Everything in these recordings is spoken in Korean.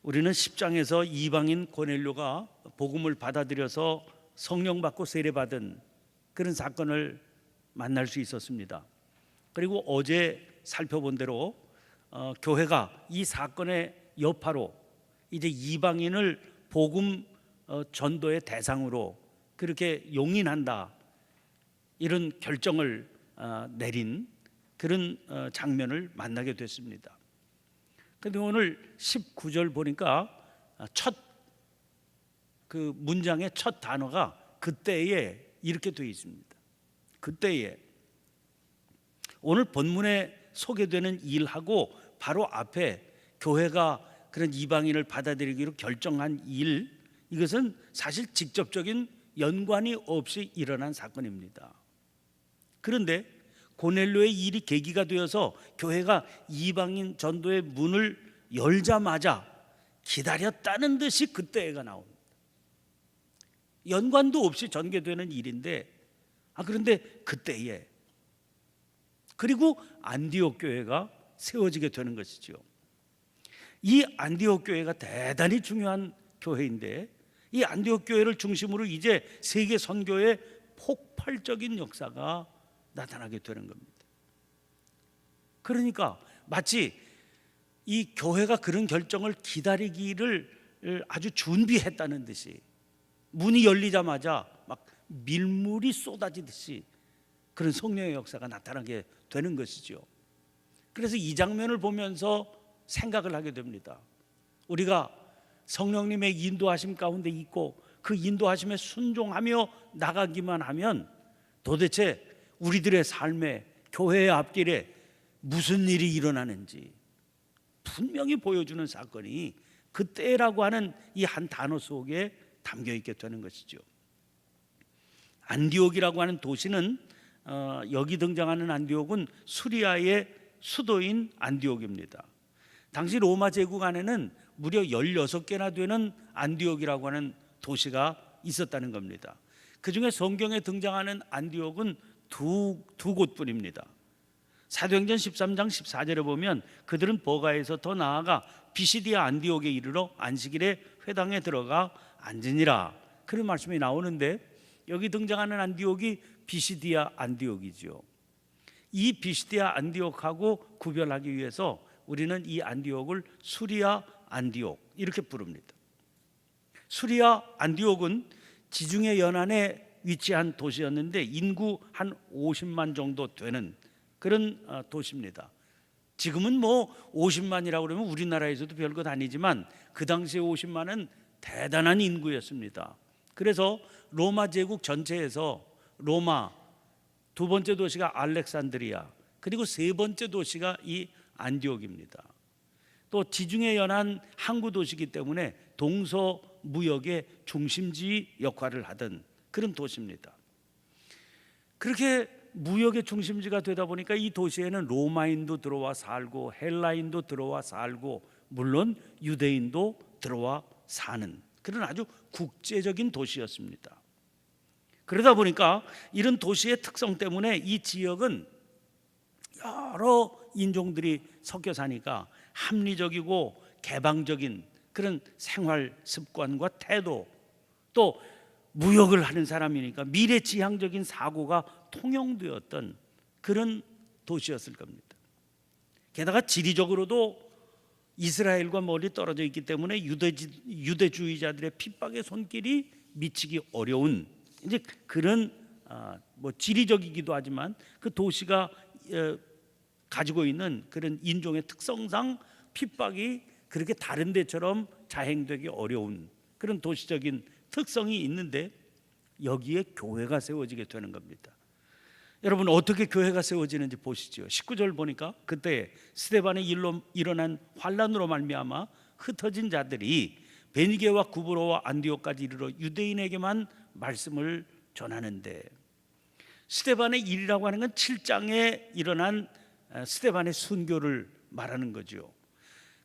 우리는 10장에서 이방인 고넬료가 복음을 받아들여서 성령 받고 세례받은 그런 사건을 만날 수 있었습니다. 그리고 어제 살펴본 대로 교회가 이 사건의 여파로 이제 이방인을 복음 전도의 대상으로 그렇게 용인한다, 이런 결정을 내린 그런 장면을 만나게 됐습니다. 그런데 오늘 19절 보니까 첫 그 문장의 첫 단어가 그때에 이렇게 되어 있습니다. 그때에. 오늘 본문에 소개되는 일하고 바로 앞에 교회가 그런 이방인을 받아들이기로 결정한 일, 이것은 사실 직접적인 연관이 없이 일어난 사건입니다. 그런데 고넬료의 일이 계기가 되어서 교회가 이방인 전도의 문을 열자마자 기다렸다는 듯이 그때가 나옵니다. 연관도 없이 전개되는 일인데 그런데 그때에, 그리고 안디옥 교회가 세워지게 되는 것이죠. 이 안디옥 교회가 대단히 중요한 교회인데 이 안디옥 교회를 중심으로 이제 세계 선교의 폭발적인 역사가 나타나게 되는 겁니다. 그러니까 마치 이 교회가 그런 결정을 기다리기를 아주 준비했다는 듯이 문이 열리자마자 막 밀물이 쏟아지듯이 그런 성령의 역사가 나타나게 되는 것이죠. 그래서 이 장면을 보면서 생각을 하게 됩니다. 우리가 성령님의 인도하심 가운데 있고 그 인도하심에 순종하며 나가기만 하면 도대체 우리들의 삶에, 교회의 앞길에 무슨 일이 일어나는지 분명히 보여주는 사건이 그때라고 하는 이 한 단어 속에 담겨 있게 되는 것이죠. 안디옥이라고 하는 도시는 여기 등장하는 안디옥은 수리아의 수도인 안디옥입니다. 당시 로마 제국 안에는 무려 16개나 되는 안디옥이라고 하는 도시가 있었다는 겁니다. 그중에 성경에 등장하는 안디옥은 두 곳뿐입니다. 사도행전 13장 14절에 보면 그들은 버가에서 더 나아가 비시디아 안디옥에 이르러 안식일에 회당에 들어가 앉으니라, 그런 말씀이 나오는데 여기 등장하는 안디옥이 비시디아 안디옥이죠. 이 비시디아 안디옥하고 구별하기 위해서 우리는 이 안디옥을 수리아 안디옥 이렇게 부릅니다. 수리아 안디옥은 지중해 연안에 위치한 도시였는데 인구 한 50만 정도 되는 그런 도시입니다. 지금은 뭐 50만이라고 그러면 우리나라에서도 별것 아니지만 그 당시에 50만은 대단한 인구였습니다. 그래서 로마 제국 전체에서 로마, 두 번째 도시가 알렉산드리아, 그리고 세 번째 도시가 이 안디옥입니다. 또 지중해 연안 항구 도시이기 때문에 동서 무역의 중심지 역할을 하던 그런 도시입니다. 그렇게 무역의 중심지가 되다 보니까 이 도시에는 로마인도 들어와 살고 헬라인도 들어와 살고 물론 유대인도 들어와 사는 그런 아주 국제적인 도시였습니다. 그러다 보니까 이런 도시의 특성 때문에 이 지역은 여러 인종들이 섞여 사니까 합리적이고 개방적인 그런 생활 습관과 태도, 또 무역을 하는 사람이니까 미래지향적인 사고가 통용되었던 그런 도시였을 겁니다. 게다가 지리적으로도 이스라엘과 멀리 떨어져 있기 때문에 유대주의자들의 핍박의 손길이 미치기 어려운 이제 그런 지리적이기도 하지만 그 도시가 가지고 있는 그런 인종의 특성상 핍박이 그렇게 다른 데처럼 자행되기 어려운 그런 도시적인 특성이 있는데 여기에 교회가 세워지게 되는 겁니다. 여러분 어떻게 교회가 세워지는지 보시죠. 19절 보니까 그때 스데반의 일로 일어난 환란으로 말미암아 흩어진 자들이 베니게와 구브로와 안디옥까지 이르러 유대인에게만 말씀을 전하는데, 스데반의 일이라고 하는 건 7장에 일어난 스데반의 순교를 말하는 거죠.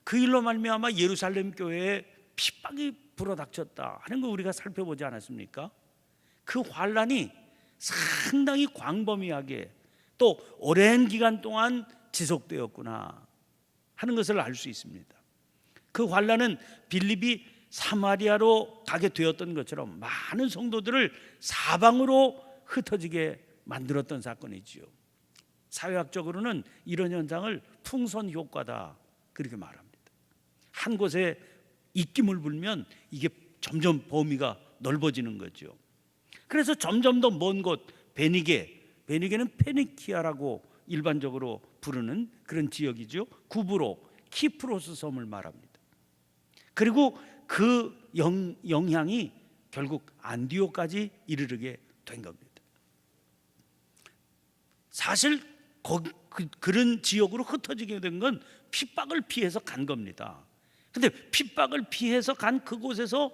그 일로 말미암아 예루살렘 교회에 핍박이 불어닥쳤다 하는 거 우리가 살펴보지 않았습니까? 그 환란이 상당히 광범위하게 또 오랜 기간 동안 지속되었구나 하는 것을 알 수 있습니다. 그 환란은 빌립이 사마리아로 가게 되었던 것처럼 많은 성도들을 사방으로 흩어지게 만들었던 사건이지요. 사회학적으로는 이런 현상을 풍선 효과다 그렇게 말합니다. 한 곳에 입김을 불면 이게 점점 범위가 넓어지는 거죠. 그래서 점점 더 먼 곳 베니게는 페니키아라고 일반적으로 부르는 그런 지역이죠. 구브로, 키프로스 섬을 말합니다. 그리고 그 영향이 결국 안디오까지 이르게 된 겁니다. 사실 그런 지역으로 흩어지게 된 건 핍박을 피해서 간 겁니다. 근데 핍박을 피해서 간 그곳에서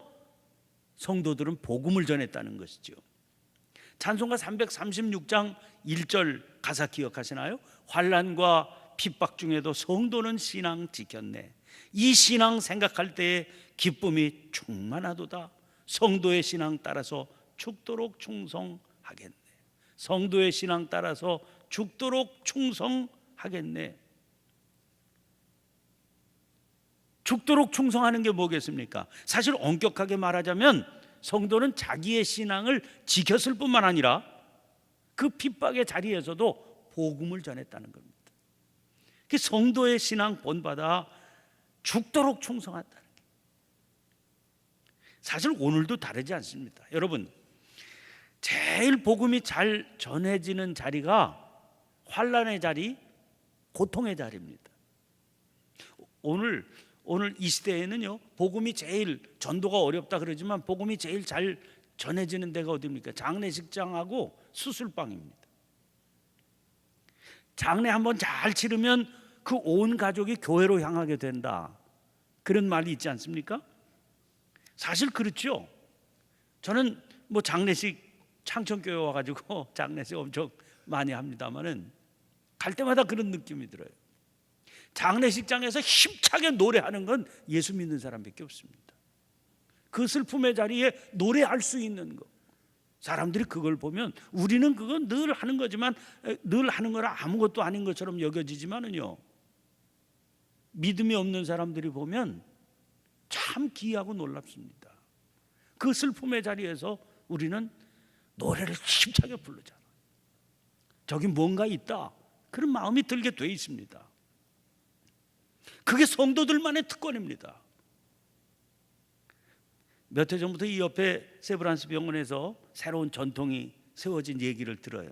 성도들은 복음을 전했다는 것이죠. 찬송가 336장 1절 가사 기억하시나요? 환난과 핍박 중에도 성도는 신앙 지켰네. 이 신앙 생각할 때에 기쁨이 충만하도다. 성도의 신앙 따라서 죽도록 충성하겠네. 성도의 신앙 따라서 죽도록 충성하겠네. 죽도록 충성하는 게 뭐겠습니까? 사실 엄격하게 말하자면 성도는 자기의 신앙을 지켰을 뿐만 아니라 그 핍박의 자리에서도 복음을 전했다는 겁니다. 그 성도의 신앙 본받아 죽도록 충성한다는 게 사실 오늘도 다르지 않습니다. 여러분, 제일 복음이 잘 전해지는 자리가 환난의 자리, 고통의 자리입니다. 오늘 이 시대에는요, 복음이 제일 전도가 어렵다 그러지만 복음이 제일 잘 전해지는 데가 어디입니까? 장례식장하고 수술방입니다. 장례 한번 잘 치르면 그 온 가족이 교회로 향하게 된다, 그런 말이 있지 않습니까? 사실 그렇죠. 저는 뭐 장례식 창천교회 와가지고 장례식 엄청 많이 합니다만은 갈 때마다 그런 느낌이 들어요. 장례식장에서 힘차게 노래하는 건 예수 믿는 사람밖에 없습니다. 그 슬픔의 자리에 노래할 수 있는 거, 사람들이 그걸 보면 우리는 그건 늘 하는 거지만, 늘 하는 거라 아무것도 아닌 것처럼 여겨지지만은요, 믿음이 없는 사람들이 보면 참 기이하고 놀랍습니다. 그 슬픔의 자리에서 우리는 노래를 힘차게 부르잖아. 저기 뭔가 있다, 그런 마음이 들게 돼 있습니다. 그게 성도들만의 특권입니다. 몇 해 전부터 이 옆에 세브란스 병원에서 새로운 전통이 세워진 얘기를 들어요.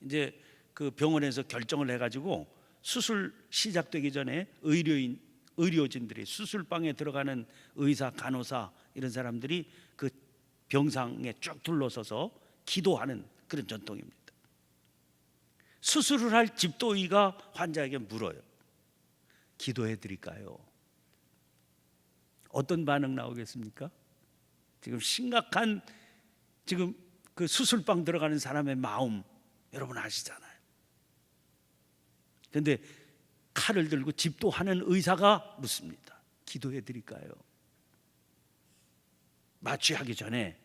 이제 그 병원에서 결정을 해가지고 수술 시작되기 전에 의료진들이, 수술방에 들어가는 의사, 간호사 이런 사람들이 그 병상에 쭉 둘러서서 기도하는 그런 전통입니다. 수술을 할 집도의가 환자에게 물어요. 기도해 드릴까요? 어떤 반응 나오겠습니까? 지금 심각한, 지금 그 수술방 들어가는 사람의 마음 여러분 아시잖아요. 그런데 칼을 들고 집도하는 의사가 묻습니다. 기도해 드릴까요? 마취하기 전에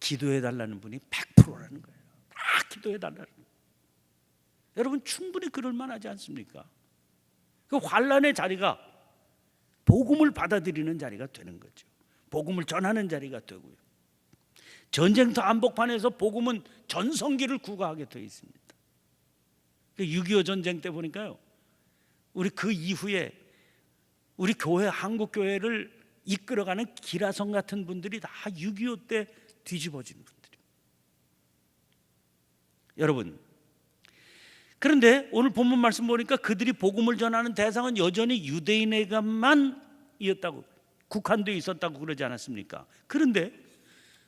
기도해 달라는 분이 100%라는 거예요. 다 기도해 달라는 거예요. 여러분, 충분히 그럴 만하지 않습니까? 그 환난의 자리가 복음을 받아들이는 자리가 되는 거죠. 복음을 전하는 자리가 되고요. 전쟁터 한복판에서 복음은 전성기를 구가하게 되어 있습니다. 6.25 전쟁 때 보니까요, 우리 그 이후에 우리 교회, 한국 교회를 이끌어가는 기라성 같은 분들이 다 6.25 때 뒤집어진 분들입니다. 여러분, 그런데 오늘 본문 말씀 보니까 그들이 복음을 전하는 대상은 여전히 유대인에게만 이었다고, 국한되어 있었다고 그러지 않았습니까? 그런데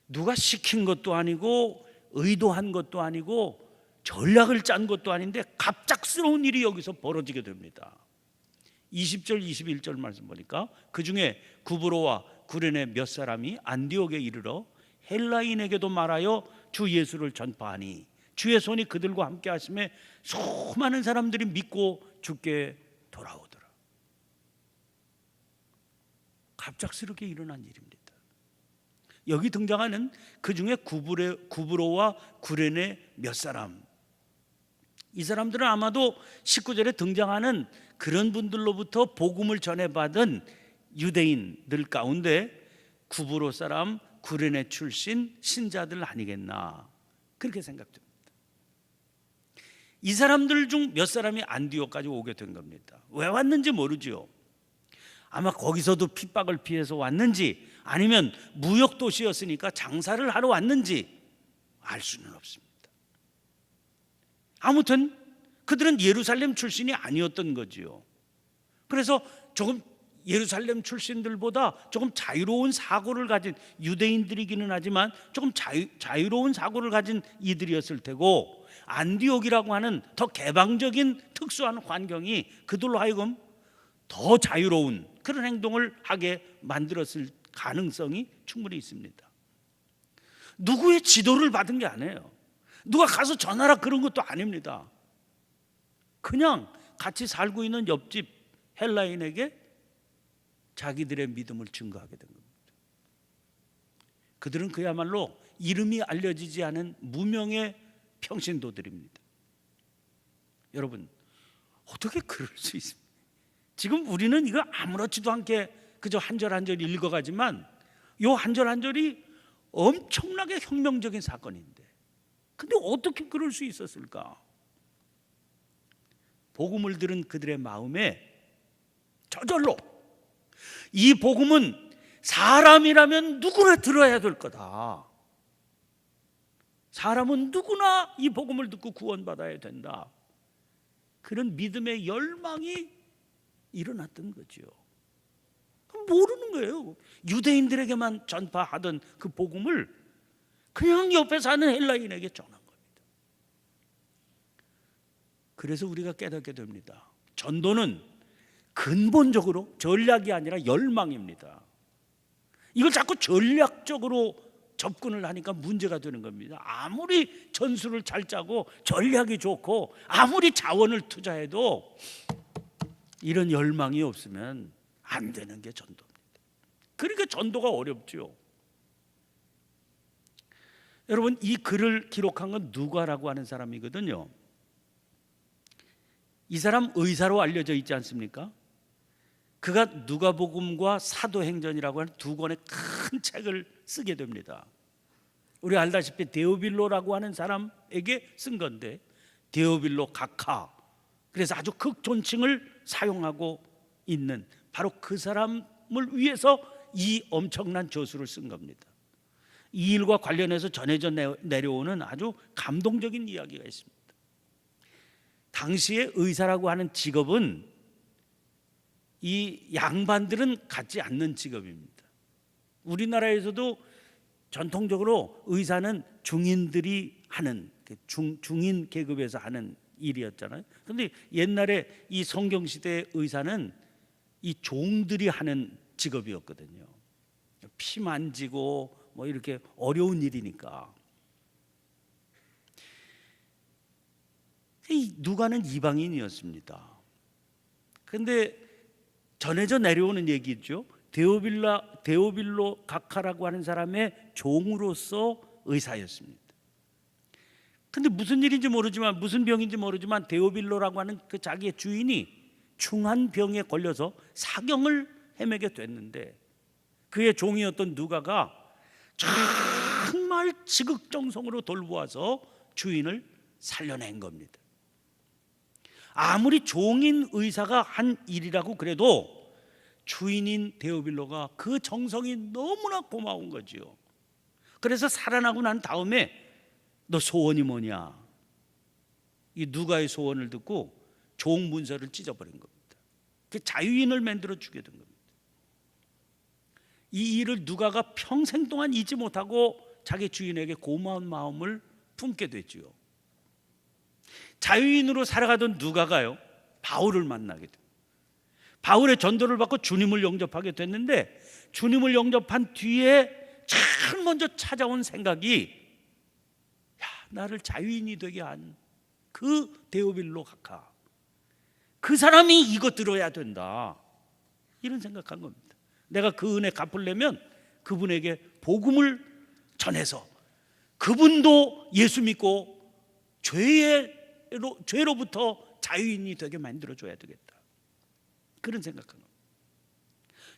누가 시킨 것도 아니고 의도한 것도 아니고 전략을 짠 것도 아닌데 갑작스러운 일이 여기서 벌어지게 됩니다. 20절 21절 말씀 보니까 그 중에 구브로와 구레네 몇 사람이 안디옥에 이르러 헬라인에게도 말하여 주 예수를 전파하니 주의 손이 그들과 함께 하심에 수많은 사람들이 믿고 주께 돌아오더라. 갑작스럽게 일어난 일입니다. 여기 등장하는 그 중에 구브로와 구레네 몇 사람, 이 사람들은 아마도 19절에 등장하는 그런 분들로부터 복음을 전해받은 유대인들 가운데 구브로 사람, 구레네 출신 신자들 아니겠나, 그렇게 생각됩니다. 이 사람들 중 몇 사람이 안디옥까지 오게 된 겁니다. 왜 왔는지 모르죠. 아마 거기서도 핍박을 피해서 왔는지, 아니면 무역 도시였으니까 장사를 하러 왔는지 알 수는 없습니다. 아무튼 그들은 예루살렘 출신이 아니었던 거지요. 그래서 조금 예루살렘 출신들보다 조금 자유로운 사고를 가진 유대인들이기는 하지만 조금 자유로운 사고를 가진 이들이었을 테고, 안디옥이라고 하는 더 개방적인 특수한 환경이 그들로 하여금 더 자유로운 그런 행동을 하게 만들었을 가능성이 충분히 있습니다. 누구의 지도를 받은 게 아니에요. 누가 가서 전하라 그런 것도 아닙니다. 그냥 같이 살고 있는 옆집 헬라인에게 자기들의 믿음을 증거하게 된 겁니다. 그들은 그야말로 이름이 알려지지 않은 무명의 평신도들입니다. 여러분, 어떻게 그럴 수 있습니까? 지금 우리는 이거 아무렇지도 않게 그저 한 절 한 절 읽어가지만 이 한 절 한 절이 엄청나게 혁명적인 사건인데, 근데 어떻게 그럴 수 있었을까? 복음을 들은 그들의 마음에 저절로 이 복음은 사람이라면 누구나 들어야 될 거다. 사람은 누구나 이 복음을 듣고 구원받아야 된다. 그런 믿음의 열망이 일어났던 거죠. 모르는 거예요. 유대인들에게만 전파하던 그 복음을 그냥 옆에 사는 헬라인에게 전한 겁니다. 그래서 우리가 깨닫게 됩니다. 전도는 근본적으로 전략이 아니라 열망입니다. 이걸 자꾸 전략적으로 접근을 하니까 문제가 되는 겁니다. 아무리 전술을 잘 짜고 전략이 좋고 아무리 자원을 투자해도 이런 열망이 없으면 안 되는 게 전도입니다. 그러니까 전도가 어렵죠. 여러분, 이 글을 기록한 건 누가라고 하는 사람이거든요. 이 사람 의사로 알려져 있지 않습니까? 그가 누가복음과 사도행전이라고 하는 두 권의 큰 책을 쓰게 됩니다. 우리 알다시피 데오빌로라고 하는 사람에게 쓴 건데, 데오빌로 각하, 그래서 아주 극존칭을 사용하고 있는 바로 그 사람을 위해서 이 엄청난 저수를 쓴 겁니다. 이 일과 관련해서 전해져 내려오는 아주 감동적인 이야기가 있습니다. 당시에 의사라고 하는 직업은 이 양반들은 갖지 않는 직업입니다. 우리나라에서도 전통적으로 의사는 중인들이 하는 중인 계급에서 하는 일이었잖아요. 그런데 옛날에 이 성경 시대의 의사는 이 종들이 하는 직업이었거든요. 피 만지고 뭐 이렇게 어려운 일이니까. 이 누가는 이방인이었습니다. 그런데 전해져 내려오는 얘기죠. 데오빌로 각하라고 하는 사람의 종으로서 의사였습니다. 근데 무슨 일인지 모르지만, 무슨 병인지 모르지만 데오빌로라고 하는 그 자기의 주인이 중한 병에 걸려서 사경을 헤매게 됐는데, 그의 종이었던 누가가 정말 지극정성으로 돌보아서 주인을 살려낸 겁니다. 아무리 종인 의사가 한 일이라고 그래도 주인인 데오빌로가 그 정성이 너무나 고마운 거지요. 그래서 살아나고 난 다음에 너 소원이 뭐냐? 이 누가의 소원을 듣고 종 문서를 찢어버린 겁니다. 그 자유인을 만들어 주게 된 겁니다. 이 일을 누가가 평생 동안 잊지 못하고 자기 주인에게 고마운 마음을 품게 됐지요. 자유인으로 살아가던 누가가요, 바울을 만나게 됩니다. 바울의 전도를 받고 주님을 영접하게 됐는데, 주님을 영접한 뒤에 제일 먼저 찾아온 생각이, 나를 자유인이 되게 한 그 데오빌로 각하, 그 사람이 이거 들어야 된다, 이런 생각한 겁니다. 내가 그 은혜 갚으려면 그분에게 복음을 전해서 그분도 예수 믿고 죄의 죄로부터 자유인이 되게 만들어줘야 되겠다, 그런 생각한 겁니다.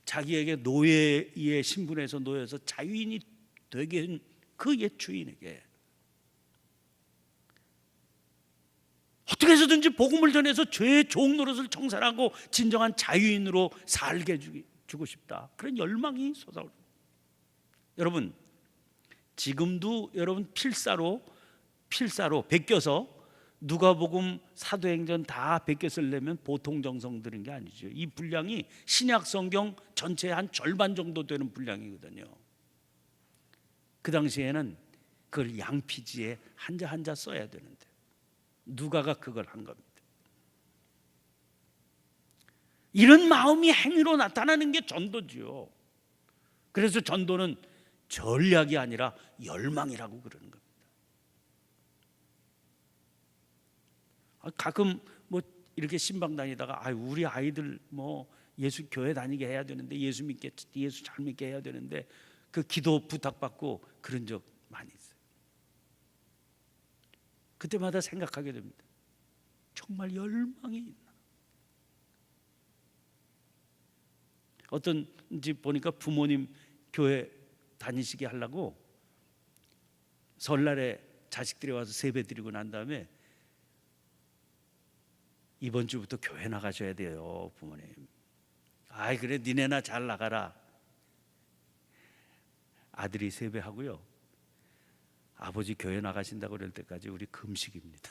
자기에게 노예의 신분에서 놓여서 자유인이 되게 한 그 옛 주인에게 어떻게 해서든지 복음을 전해서 죄의 종 노릇을 청산하고 진정한 자유인으로 살게 주고 싶다, 그런 열망이 솟아오릅니다. 여러분, 지금도 여러분 필사로 베껴서 누가복음, 사도행전 다 베껴 쓰려면 보통 정성들인 게 아니죠. 이 분량이 신약 성경 전체의 한 절반 정도 되는 분량이거든요. 그 당시에는 그걸 양피지에 한자 한자 써야 되는데 누가가 그걸 한 겁니다. 이런 마음이 행위로 나타나는 게 전도지요. 그래서 전도는 전략이 아니라 열망이라고 그러는 겁니다. 가끔 뭐 이렇게 신방 다니다가 우리 아이들 뭐 예수 교회 다니게 해야 되는데, 예수 잘 믿게 해야 되는데 그 기도 부탁받고 그런 적 많이 있어요. 그때마다 생각하게 됩니다. 정말 열망이 있나? 어떤 집 보니까 부모님 교회 다니시게 하려고 설날에 자식들이 와서 세배 드리고 난 다음에 이번 주부터 교회 나가셔야 돼요, 부모님. 그래, 니네나 잘 나가라. 아들이 세배하고요, 아버지 교회 나가신다고 그럴 때까지 우리 금식입니다.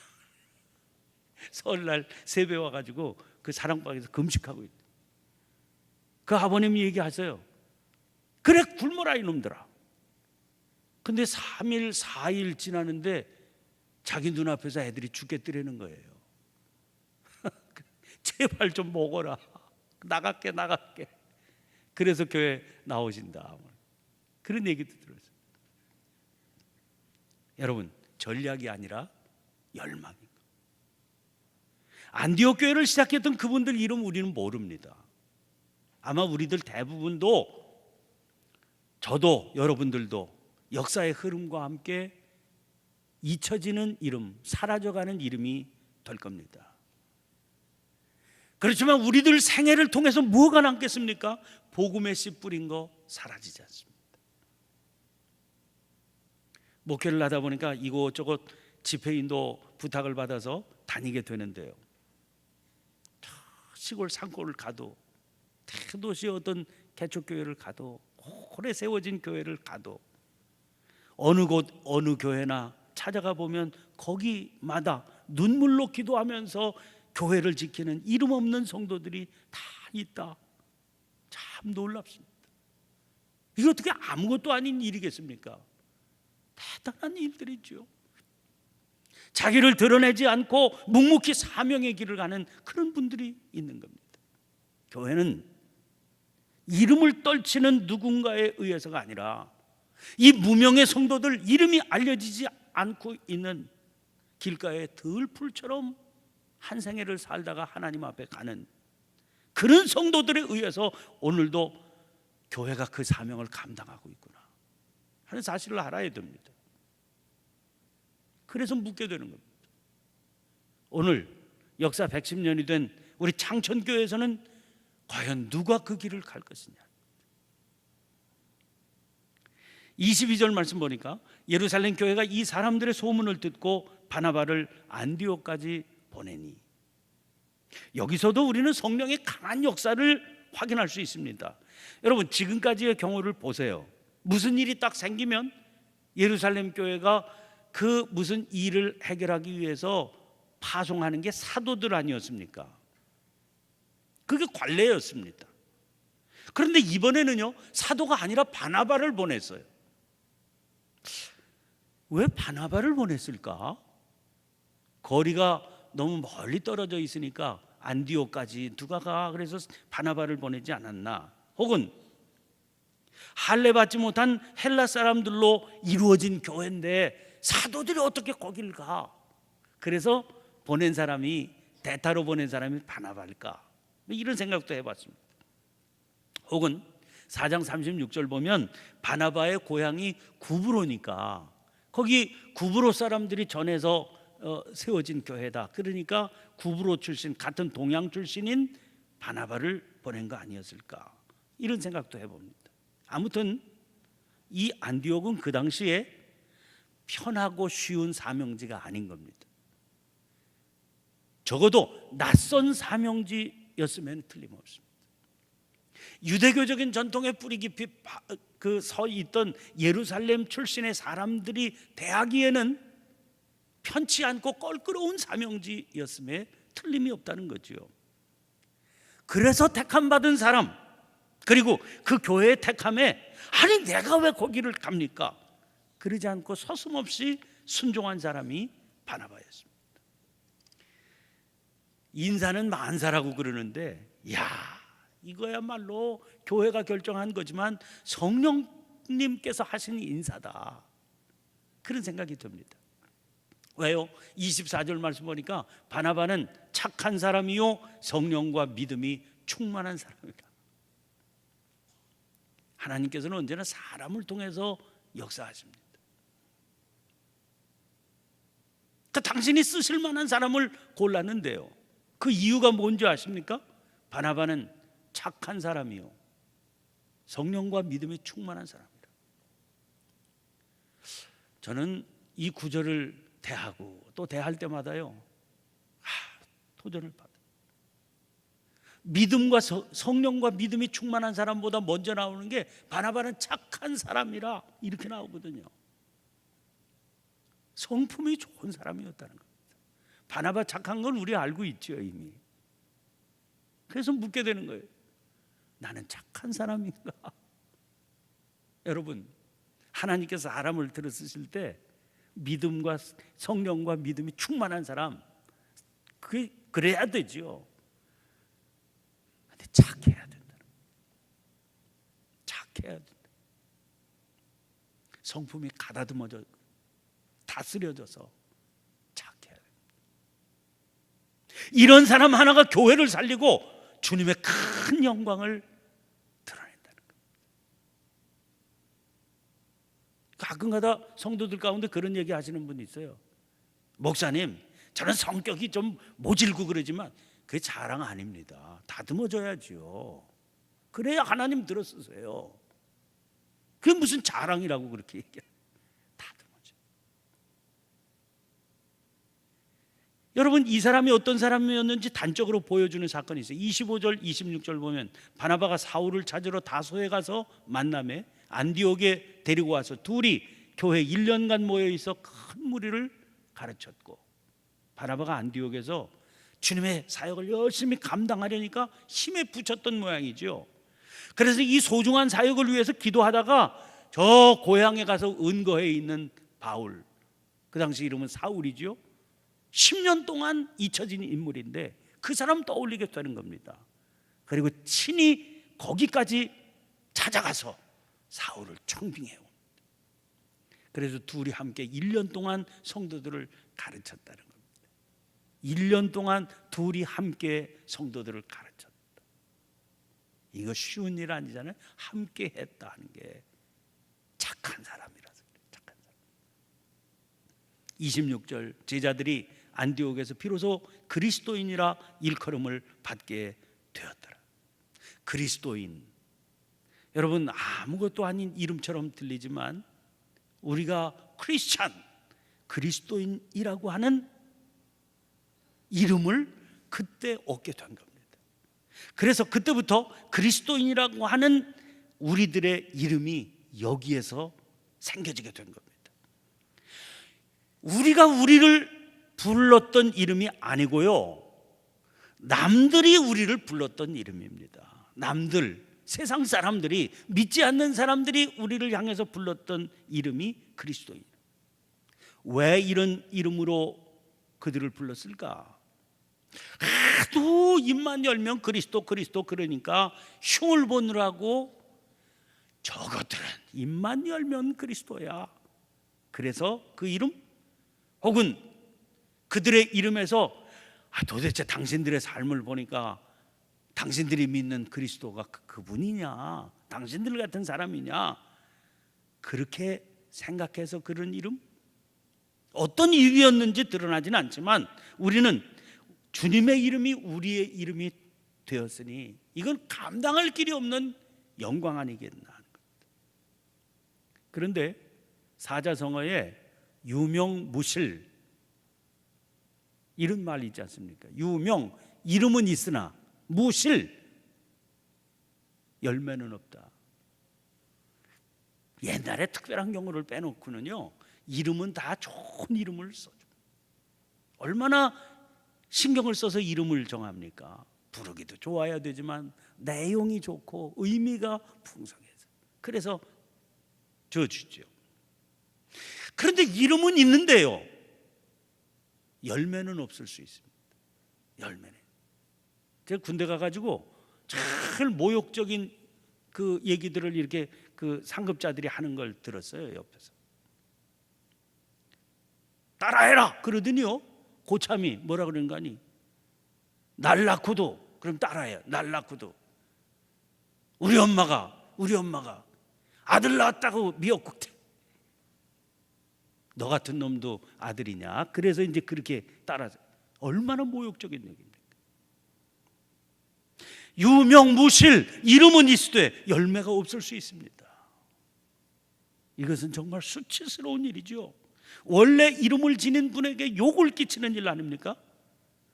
설날 세배 와가지고 그 사랑방에서 금식하고 있다. 그 아버님이 얘기하세요. 그래, 굶어라 이놈들아. 근데 3일 4일 지나는데 자기 눈앞에서 애들이 죽겠더라는 거예요. 제발 좀 먹어라. 나갈게. 그래서 교회 나오신다, 그런 얘기도 들었어요. 여러분, 전략이 아니라 열망입니다. 안디옥 교회를 시작했던 그분들 이름 우리는 모릅니다. 아마 우리들 대부분도, 저도 여러분들도 역사의 흐름과 함께 잊혀지는 이름, 사라져가는 이름이 될 겁니다. 그렇지만 우리들 생애를 통해서 뭐가 남겠습니까? 복음의 씨 뿌린 거 사라지지 않습니다. 목회를 하다 보니까 이곳저곳 집회인도 부탁을 받아서 다니게 되는데요, 시골 산골을 가도, 대도시 어떤 개척교회를 가도, 오래 세워진 교회를 가도, 어느 곳 어느 교회나 찾아가 보면 거기마다 눈물로 기도하면서 교회를 지키는 이름 없는 성도들이 다 있다. 참 놀랍습니다. 이게 어떻게 아무것도 아닌 일이겠습니까? 대단한 일들이죠. 자기를 드러내지 않고 묵묵히 사명의 길을 가는 그런 분들이 있는 겁니다. 교회는 이름을 떨치는 누군가에 의해서가 아니라 이 무명의 성도들, 이름이 알려지지 않고 있는 길가의 들풀처럼 한 생애를 살다가 하나님 앞에 가는 그런 성도들에 의해서 오늘도 교회가 그 사명을 감당하고 있구나 하는 사실을 알아야 됩니다. 그래서 묻게 되는 겁니다. 오늘 역사 110년이 된 우리 창천교회에서는 과연 누가 그 길을 갈 것이냐. 22절 말씀 보니까 예루살렘 교회가 이 사람들의 소문을 듣고 바나바를 안디옥까지 보내니, 여기서도 우리는 성령의 강한 역사를 확인할 수 있습니다. 여러분, 지금까지의 경우를 보세요. 무슨 일이 딱 생기면 예루살렘 교회가 그 무슨 일을 해결하기 위해서 파송하는 게 사도들 아니었습니까? 그게 관례였습니다. 그런데 이번에는요, 사도가 아니라 바나바를 보냈어요. 왜 바나바를 보냈을까? 거리가 너무 멀리 떨어져 있으니까 안디옥까지 누가 가? 그래서 바나바를 보내지 않았나? 혹은 할례 받지 못한 헬라 사람들로 이루어진 교회인데 사도들이 어떻게 거길 가? 그래서 보낸 사람이, 대타로 보낸 사람이 바나바일까? 이런 생각도 해봤습니다. 혹은 4장 36절 보면 바나바의 고향이 구브로니까 거기 구브로 사람들이 전해서 세워진 교회다. 그러니까 구브로 출신, 같은 동양 출신인 바나바를 보낸 거 아니었을까, 이런 생각도 해봅니다. 아무튼 이 안디옥은 그 당시에 편하고 쉬운 사명지가 아닌 겁니다. 적어도 낯선 사명지였으면 틀림없습니다. 유대교적인 전통에 뿌리 깊이 서 있던 예루살렘 출신의 사람들이 대하기에는 편치 않고 껄끄러운 사명지였음에 틀림이 없다는 거죠. 그래서 택함 받은 사람, 그리고 그 교회의 택함에 아니 내가 왜 거기를 갑니까? 그러지 않고 서슴없이 순종한 사람이 바나바였습니다. 인사는 만사라고 그러는데, 야, 이거야말로 교회가 결정한 거지만 성령님께서 하신 인사다, 그런 생각이 듭니다. 왜요? 24절 말씀 보니까 바나바는 착한 사람이요 성령과 믿음이 충만한 사람이다. 하나님께서는 언제나 사람을 통해서 역사하십니다. 그러니까 당신이 쓰실 만한 사람을 골랐는데요, 그 이유가 뭔지 아십니까? 바나바는 착한 사람이요 성령과 믿음이 충만한 사람이다. 저는 이 구절을 대하고 또 대할 때마다요, 도전을 받아요. 믿음과 성령과 믿음이 충만한 사람보다 먼저 나오는 게 바나바는 착한 사람이라, 이렇게 나오거든요. 성품이 좋은 사람이었다는 겁니다. 바나바 착한 건 우리 알고 있죠, 이미. 그래서 묻게 되는 거예요. 나는 착한 사람인가? 여러분, 하나님께서 사람을 들어 쓰실 때 믿음과 성령과 믿음이 충만한 사람, 그래야 되죠. 근데 착해야 된다. 착해야 된다. 성품이 가다듬어져 다스려져서 착해야 된다. 이런 사람 하나가 교회를 살리고 주님의 큰 영광을 드러낸다는 거예요. 가끔가다 성도들 가운데 그런 얘기 하시는 분이 있어요. 목사님, 저는 성격이 좀 모질고 그러지만 그게 자랑 아닙니다. 다듬어져야지요. 그래야 하나님 들어 쓰세요. 그게 무슨 자랑이라고 그렇게 얘기해요. 다듬어져. 여러분, 이 사람이 어떤 사람이었는지 단적으로 보여주는 사건이 있어요. 25절 26절 보면 바나바가 사울을 찾으러 다소에 가서 만남에 안디옥에 데리고 와서 둘이 교회 1년간 모여 있어 큰 무리를 가르쳤고, 바나바가 안디옥에서 주님의 사역을 열심히 감당하려니까 힘에 부쳤던 모양이죠. 그래서 이 소중한 사역을 위해서 기도하다가 저 고향에 가서 은거해 있는 바울, 그 당시 이름은 사울이죠. 10년 동안 잊혀진 인물인데 그 사람 떠올리게 되는 겁니다. 그리고 친히 거기까지 찾아가서 사울을 청빙해 옵니다. 그래서 둘이 함께 1년 동안 성도들을 가르쳤다는 겁니다. 1년 동안 둘이 함께 성도들을 가르쳤다. 이거 쉬운 일 아니잖아요. 함께 했다는 게 착한 사람이라서 그래요. 착한 사람. 26절 제자들이 안디옥에서 비로소 그리스도인이라 일컬음을 받게 되었더라. 그리스도인, 여러분 아무것도 아닌 이름처럼 들리지만 우리가 크리스찬, 그리스도인이라고 하는 이름을 그때 얻게 된 겁니다. 그래서 그때부터 그리스도인이라고 하는 우리들의 이름이 여기에서 생겨지게 된 겁니다. 우리가 우리를 불렀던 이름이 아니고요, 남들이 우리를 불렀던 이름입니다. 남들, 세상 사람들이, 믿지 않는 사람들이 우리를 향해서 불렀던 이름이 그리스도인. 왜 이런 이름으로 그들을 불렀을까? 하도 입만 열면 그리스도 그리스도 그러니까 흉을 보느라고 저것들은 입만 열면 그리스도야. 그래서 그 이름, 혹은 그들의 이름에서 도대체 당신들의 삶을 보니까 당신들이 믿는 그리스도가 그분이냐, 당신들 같은 사람이냐, 그렇게 생각해서 그런 이름? 어떤 이유였는지 드러나지는 않지만 우리는 주님의 이름이 우리의 이름이 되었으니 이건 감당할 길이 없는 영광 아니겠나 하는 겁니다. 그런데 사자성어에 유명무실 이런 말이 있지 않습니까? 유명, 이름은 있으나 무실, 열매는 없다. 옛날에 특별한 경우를 빼놓고는요, 이름은 다 좋은 이름을 써줘. 얼마나 신경을 써서 이름을 정합니까? 부르기도 좋아야 되지만 내용이 좋고 의미가 풍성해서 그래서 지어주죠. 그런데 이름은 있는데요, 열매는 없을 수 있습니다. 열매는. 제가 군대 가가지고 잘 모욕적인 그 얘기들을 이렇게 그 상급자들이 하는 걸 들었어요. 옆에서 따라해라 그러더니요, 고참이 뭐라 그러는 거 아니? 날 낳고도 그럼 따라해. 날 낳고도 우리 엄마가 아들 낳았다고 미역국 너 같은 놈도 아들이냐? 그래서 이제 그렇게 따라서 얼마나 모욕적인 얘기입니까? 유명무실, 이름은 있으되 열매가 없을 수 있습니다. 이것은 정말 수치스러운 일이죠. 원래 이름을 지닌 분에게 욕을 끼치는 일 아닙니까?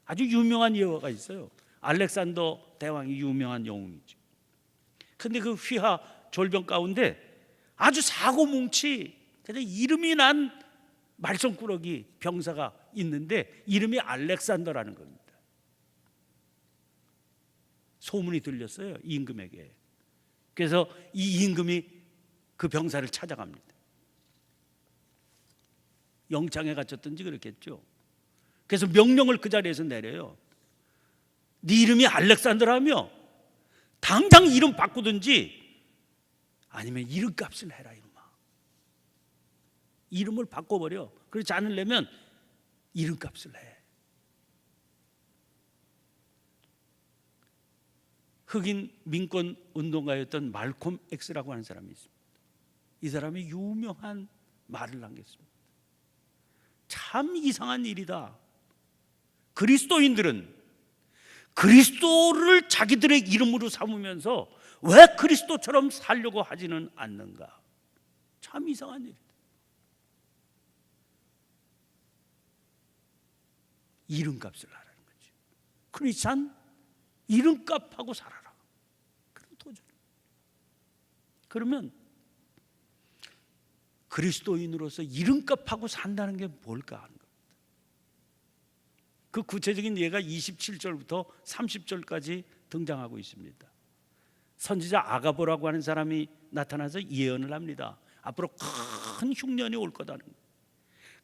아주 유명한 예화가 있어요. 알렉산더 대왕이 유명한 영웅이죠. 근데 그 휘하 졸병 가운데 아주 사고뭉치 그냥 이름이 난 말썽꾸러기 병사가 있는데 이름이 알렉산더라는 겁니다. 소문이 들렸어요, 임금에게. 그래서 이 임금이 그 병사를 찾아갑니다. 영창에 갇혔든지 그렇겠죠. 그래서 명령을 그 자리에서 내려요. 네 이름이 알렉산더라며 당장 이름 바꾸든지 아니면 이름값을 해라 이놈아. 이름을 바꿔버려. 그렇지 않으려면 이름값을 해. 흑인 민권 운동가였던 말콤 X라고 하는 사람이 있습니다. 이 사람이 유명한 말을 남겼습니다. 참 이상한 일이다. 그리스도인들은 그리스도를 자기들의 이름으로 삼으면서 왜 그리스도처럼 살려고 하지는 않는가? 참 이상한 일이다. 이름값을 하라는 거죠. 크리스찬 이름값하고 살아라. 그럼 도전. 그러면 그리스도인으로서 이름값하고 산다는 게 뭘까 하는 겁니다. 그 구체적인 예가 27절부터 30절까지 등장하고 있습니다. 선지자 아가보라고 하는 사람이 나타나서 예언을 합니다. 앞으로 큰 흉년이 올 거다는 거예요.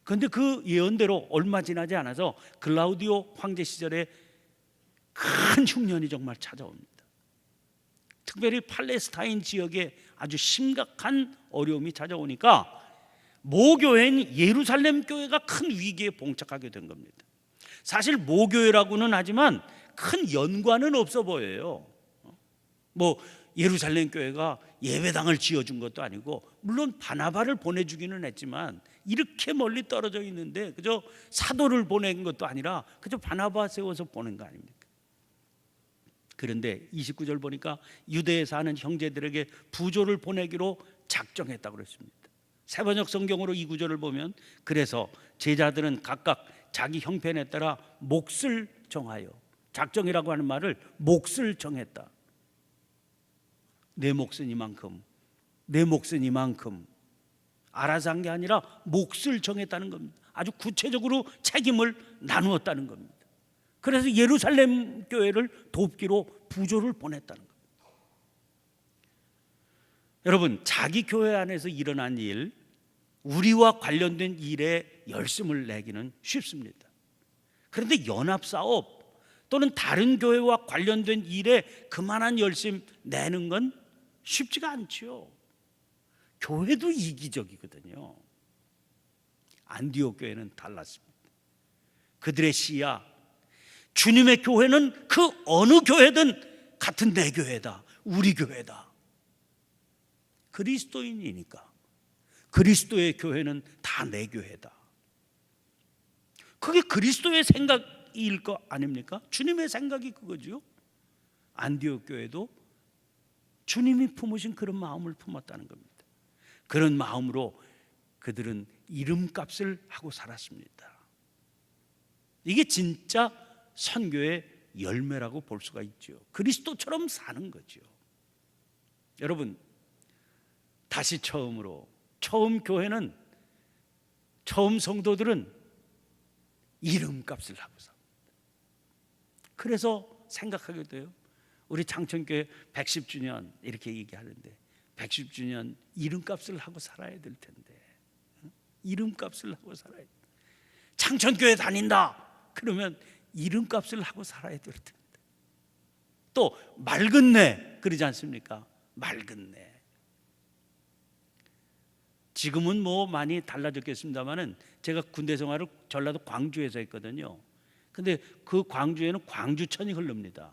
그런데 그 예언대로 얼마 지나지 않아서 글라우디오 황제 시절에 큰 흉년이 정말 찾아옵니다. 특별히 팔레스타인 지역에 아주 심각한 어려움이 찾아오니까 모교회인 예루살렘 교회가 큰 위기에 봉착하게 된 겁니다. 사실 모교회라고는 하지만 큰 연관은 없어 보여요. 뭐 예루살렘 교회가 예배당을 지어준 것도 아니고, 물론 바나바를 보내주기는 했지만 이렇게 멀리 떨어져 있는데 그저 사도를 보낸 것도 아니라 그저 바나바 세워서 보낸 거 아닙니까? 그런데 29절 보니까 유대에 사는 형제들에게 부조를 보내기로 작정했다고 그랬습니다. 세번역 성경으로 이 구절을 보면, 그래서 제자들은 각각 자기 형편에 따라 몫을 정하여, 작정이라고 하는 말을 몫을 정했다. 내 몫은 이만큼, 내 몫은 이만큼 알아서 한 게 아니라 몫을 정했다는 겁니다. 아주 구체적으로 책임을 나누었다는 겁니다. 그래서 예루살렘 교회를 돕기로 부조를 보냈다는 겁니다. 여러분, 자기 교회 안에서 일어난 일, 우리와 관련된 일에 열심을 내기는 쉽습니다. 그런데 연합사업 또는 다른 교회와 관련된 일에 그만한 열심 내는 건 쉽지가 않죠. 교회도 이기적이거든요. 안디옥 교회는 달랐습니다. 그들의 시야, 주님의 교회는 그 어느 교회든 같은 내 교회다, 우리 교회다. 그리스도인이니까 그리스도의 교회는 다 내 교회다. 그게 그리스도의 생각일 거 아닙니까? 주님의 생각이 그거죠. 안디옥 교회도 주님이 품으신 그런 마음을 품었다는 겁니다. 그런 마음으로 그들은 이름값을 하고 살았습니다. 이게 진짜 선교의 열매라고 볼 수가 있죠. 그리스도처럼 사는 거죠. 여러분, 다시 처음 교회는, 처음 성도들은 이름값을 하고 삽니다. 그래서 생각하게 돼요. 우리 창천교회 110주년 이렇게 얘기하는데 110주년 이름값을 하고 살아야 될 텐데, 이름값을 하고 살아야 돼. 창천교회 다닌다 그러면 이름값을 하고 살아야 될 텐데. 또 맑은 내 그러지 않습니까? 맑은 내. 지금은 뭐 많이 달라졌겠습니다만은 제가 군대 생활을 전라도 광주에서 했거든요. 근데 그 광주에는 광주천이 흐릅니다.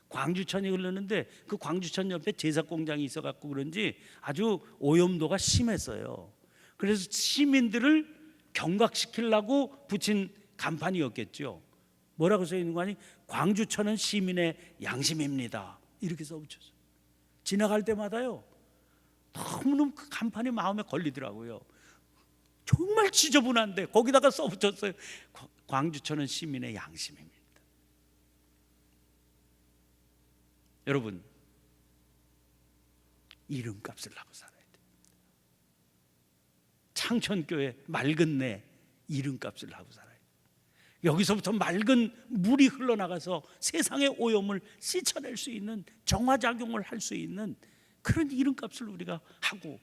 광주천이 흐르는데 그 광주천 옆에 제사공장이 있어갖고 그런지 아주 오염도가 심했어요. 그래서 시민들을 경각시키려고 붙인 간판이었겠죠. 뭐라고 써 있는 거 아니? 광주천은 시민의 양심입니다. 이렇게 써붙였어요. 지나갈 때마다요, 너무너무 그 간판이 마음에 걸리더라고요. 정말 지저분한데 거기다가 써붙였어요. 광주천은 시민의 양심입니다. 여러분, 이름값을 하고 살아야 돼요. 창천교회 맑은 내 이름값을 하고 살아야 돼요. 여기서부터 맑은 물이 흘러나가서 세상의 오염을 씻어낼 수 있는, 정화작용을 할 수 있는 그런 이름값을 우리가 하고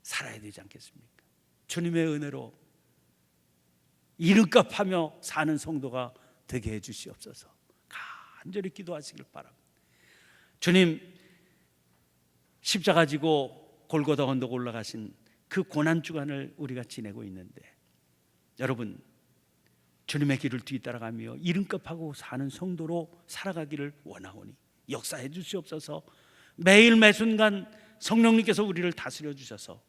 살아야 되지 않겠습니까? 주님의 은혜로 이름값하며 사는 성도가 되게 해 주시옵소서. 간절히 기도하시길 바랍니다. 주님, 십자가 지고 골고다 언덕 올라가신 그 고난주간을 우리가 지내고 있는데, 여러분, 주님의 길을 뒤따라가며 이름값하고 사는 성도로 살아가기를 원하오니 역사해 주시옵소서. 매일 매순간 성령님께서 우리를 다스려 주셔서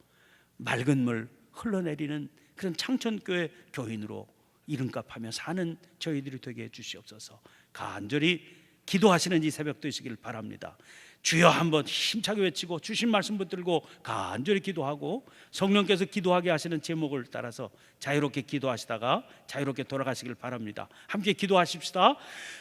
맑은 물 흘러내리는 그런 창천교회 교인으로 이름값하며 사는 저희들이 되게 해 주시옵소서. 간절히 기도하시는 이 새벽 되시길 바랍니다. 주여 한번 힘차게 외치고 주신 말씀 붙들고 간절히 기도하고 성령께서 기도하게 하시는 제목을 따라서 자유롭게 기도하시다가 자유롭게 돌아가시길 바랍니다. 함께 기도하십시다.